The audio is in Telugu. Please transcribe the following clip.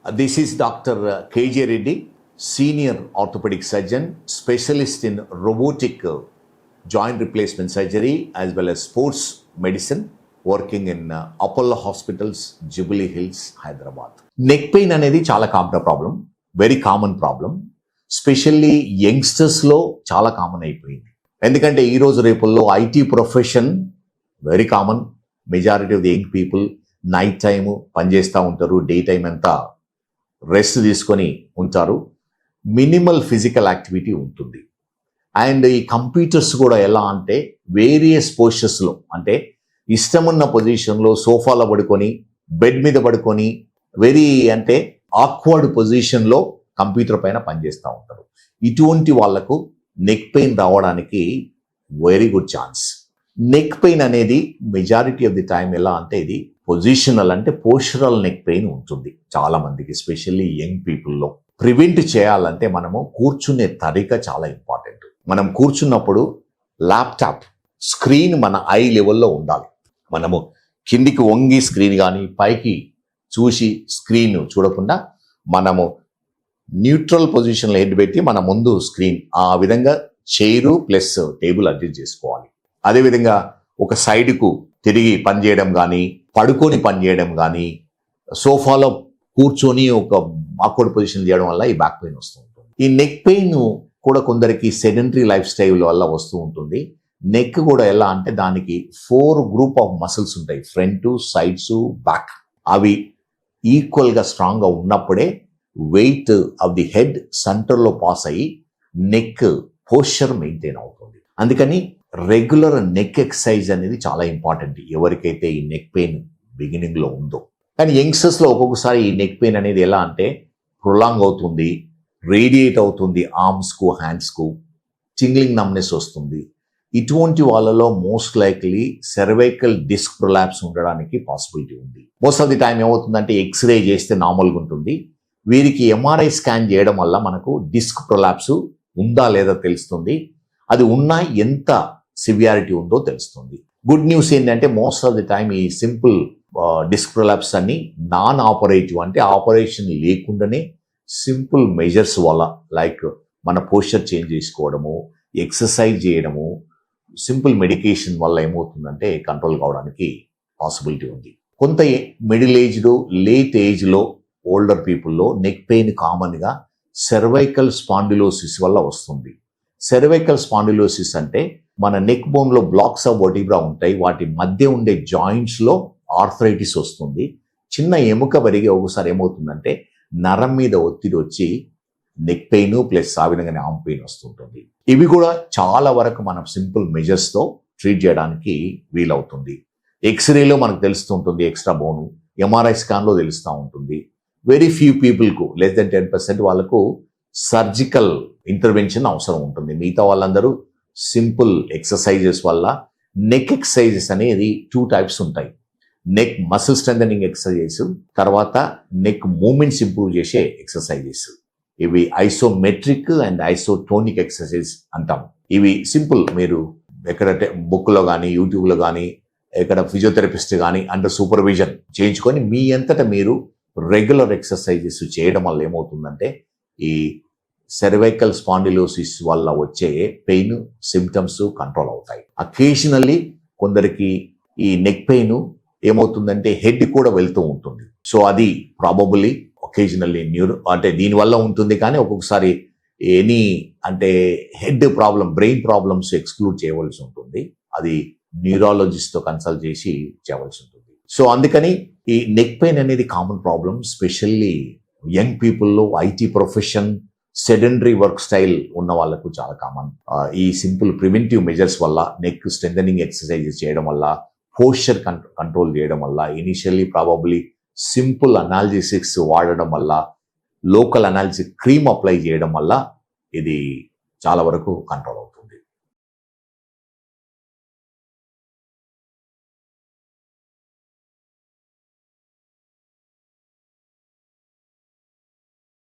This is Dr. KJ Reddy, Senior Orthopedic Surgeon, Specialist in Robotic Joint Replacement Surgery as well as Sports Medicine, working in Apollo Hospitals, Jubilee Hills, Hyderabad. Neck pain అనేది చాలా common problem, very common problem. Specially యంగ్స్టర్స్లో చాలా కామన్ అయిపోయింది. ఎందుకంటే ఈరోజు రేపుల్లో IT profession very common. Majority of the young people night time పనిచేస్తూ ఉంటారు, డే టైం అంతా రెస్ట్ తీసుకొని ఉంటారు. మినిమల్ ఫిజికల్ యాక్టివిటీ ఉంటుంది. అండ్ ఈ కంప్యూటర్స్ కూడా ఎలా అంటే వేరియస్ పోస్చర్స్లో, అంటే ఇష్టమున్న పొజిషన్లో సోఫాలో పడుకొని, బెడ్ మీద పడుకొని, వెరీ అంటే ఆక్వర్డ్ పొజిషన్లో కంప్యూటర్ పైన పనిచేస్తూ ఉంటారు. ఇటువంటి వాళ్లకు నెక్ పెయిన్ రావడానికి very good chance. Neck pain అనేది మెజారిటీ ఆఫ్ ది టైం ఎలా అంటే ఇది పొజిషనల్, అంటే పోస్చరల్ నెక్ పెయిన్ ఉంటుంది చాలా మందికి, ఎస్పెషల్లీ యంగ్ పీపుల్లో. ప్రివెంట్ చేయాలంటే మనము కూర్చునే తరిక చాలా ఇంపార్టెంట్. మనం కూర్చున్నప్పుడు ల్యాప్టాప్ స్క్రీన్ మన ఐ లెవెల్లో ఉండాలి. మనము కిందికి వంగి స్క్రీన్ కానీ పైకి చూసి స్క్రీన్ చూడకుండా మనము న్యూట్రల్ పొజిషన్లో హెడ్ పెట్టి మన ముందు స్క్రీన్, ఆ విధంగా చైరు ప్లస్ టేబుల్ అడ్జస్ట్ చేసుకోవాలి. అదేవిధంగా ఒక సైడ్కు తిరిగి పనిచేయడం కానీ, పడుకొని పనిచేయడం కానీ, సోఫాలో కూర్చొని ఒక ఆక్వర్డ్ పొజిషన్ చేయడం వల్ల ఈ బ్యాక్ పెయిన్ వస్తూ ఉంటుంది. ఈ నెక్ పెయిన్ కూడా కొందరికి సెడెంటరీ లైఫ్ స్టైల్ వల్ల వస్తూ ఉంటుంది. నెక్ కూడా ఎలా అంటే దానికి 4 గ్రూప్ ఆఫ్ మసిల్స్ ఉంటాయి, ఫ్రంట్, సైడ్స్, బ్యాక్. అవి ఈక్వల్గా స్ట్రాంగ్గా ఉన్నప్పుడే వెయిట్ ఆఫ్ ది హెడ్ సెంటర్లో పాస్ అయ్యి నెక్ పోస్చర్ మెయింటైన్ అవుతుంది. అందుకని రెగ్యులర్ నెక్ ఎక్సర్సైజ్ అనేది చాలా ఇంపార్టెంట్ ఎవరికైతే ఈ నెక్ పెయిన్ బిగినింగ్లో ఉందో. కానీ యంగ్స్టర్స్లో ఒక్కొక్కసారి ఈ నెక్ పెయిన్ అనేది ఎలా అంటే ప్రొలాంగ్ అవుతుంది, రేడియేట్ అవుతుంది ఆర్మ్స్కు, హ్యాండ్స్కు, టింగ్లింగ్ నమ్నెస్ వస్తుంది. ఇటువంటి వాళ్ళలో most likely cervical disc prolapse ఉండడానికి పాసిబిలిటీ ఉంది. మోస్ట్ ఆఫ్ ది టైం ఏమవుతుందంటే ఎక్స్రే చేస్తే నార్మల్గా ఉంటుంది. వీరికి ఎంఆర్ఐ స్కాన్ చేయడం వల్ల మనకు డిస్క్ ప్రొలాప్స్ ఉందా లేదా తెలుస్తుంది. అది ఉన్నా ఎంత సివియారిటీ ఉందో తెలుస్తుంది. గుడ్ న్యూస్ ఏంటంటే మోస్ట్ ఆఫ్ ది టైం ఈ సింపుల్ డిస్క్ ప్రొలాప్స్ అన్ని నాన్ ఆపరేటివ్, అంటే ఆపరేషన్ లేకుండానే సింపుల్ మెజర్స్ వల్ల, లైక్ మన పోస్చర్ చేంజ్ చేసుకోవడము, ఎక్సర్సైజ్ చేయడము, సింపుల్ మెడికేషన్ వల్ల ఏమవుతుందంటే కంట్రోల్ కావడానికి పాసిబిలిటీ ఉంది. కొంత మిడిల్ ఏజ్లో, లేట్ ఏజ్లో, ఓల్డర్ పీపుల్లో నెక్ పెయిన్ కామన్గా సెర్వైకల్ స్పాండిలోసిస్ వల్ల వస్తుంది. సెర్వైకల్ స్పాండిలోసిస్ అంటే మన నెక్ బోన్లో బ్లాక్స్ ఆఫ్ వర్టిబ్రా ఉంటాయి, వాటి మధ్య ఉండే జాయింట్స్లో ఆర్థరైటిస్ వస్తుంది. చిన్న ఎముక పెరిగి ఒకసారి ఏమవుతుందంటే నరం మీద ఒత్తిడి వచ్చి నెక్ పెయిన్ ప్లస్ ఆ విధంగానే ఆర్మ్ పెయిన్ వస్తుంటుంది. ఇవి కూడా చాలా వరకు మనం సింపుల్ మెజర్స్తో ట్రీట్ చేయడానికి వీలవుతుంది. ఎక్స్రేలో మనకు తెలుస్తుంటుంది ఎక్స్ట్రా బోను, ఎంఆర్ఐ స్కాన్లో తెలుస్తూ ఉంటుంది. వెరీ ఫ్యూ పీపుల్కు, లెస్ దెన్ 10% వాళ్ళకు సర్జికల్ ఇంటర్వెన్షన్ అవసరం ఉంటుంది. మిగతా వాళ్ళందరూ సింపుల్ ఎక్సర్సైజెస్ వల్ల. నెక్ ఎక్సర్సైజెస్ అనేది 2 టైప్స్ ఉంటాయి. నెక్ మసిల్ స్ట్రెంథనింగ్ ఎక్సర్సైజెస్, తర్వాత నెక్ మూమెంట్స్ ఇంప్రూవ్ చేసే ఎక్సర్సైజెస్. ఇవి ఐసోమెట్రిక్ అండ్ ఐసోటోనిక్ ఎక్సర్సైజ్ అంటాం. ఇవి సింపుల్, మీరు ఎక్కడ బుక్లో కానీ, యూట్యూబ్లో కానీ, ఎక్కడ ఫిజియోథెరపిస్ట్ కానీ అండర్ సూపర్విజన్ చేయించుకొని మీ అంతటా మీరు రెగ్యులర్ ఎక్సర్సైజెస్ చేయడం వల్ల ఏమవుతుందంటే ఈ సెర్వైకల్ స్పాండిలోసిస్ వల్ల వచ్చే పెయిన్ సిమ్టమ్స్ కంట్రోల్ అవుతాయి. అకేషనల్లీ కొందరికి ఈ నెక్ పెయిన్ ఏమవుతుందంటే హెడ్ కూడా వెళ్తూ ఉంటుంది. సో అది ప్రాబబుల్లీ ఒకేజనల్లీ అంటే దీనివల్ల ఉంటుంది. కానీ ఒక్కొక్కసారి ఎనీ అంటే head problem, brain problems exclude చేయవలసి ఉంటుంది. అది న్యూరాలజిస్ట్తో కన్సల్ట్ చేసి చేయవలసి ఉంటుంది. సో అందుకని ఈ నెక్ పెయిన్ అనేది కామన్ ప్రాబ్లం, స్పెషల్లీ యంగ్ పీపుల్లో, IT profession, sedentary work style ఉన్న వాళ్ళకు చాలా కామన్. ఈ సింపుల్ ప్రివెంటివ్ మెజర్స్ వల్ల, నెక్ స్ట్రెంథనింగ్ ఎక్సర్సైజెస్ చేయడం వల్ల, పోస్చర్ కంట్రోల్ చేయడం వల్ల, ఇనిషియల్లీ ప్రాబబ్లీ సింపుల్ అనాల్జెసిక్స్ వాడడం వల్ల, లోకల్ అనాల్జెసిక్ క్రీమ్ అప్లై చేయడం వల్ల ఇది చాలా వరకు కంట్రోల్ అవుతుంది.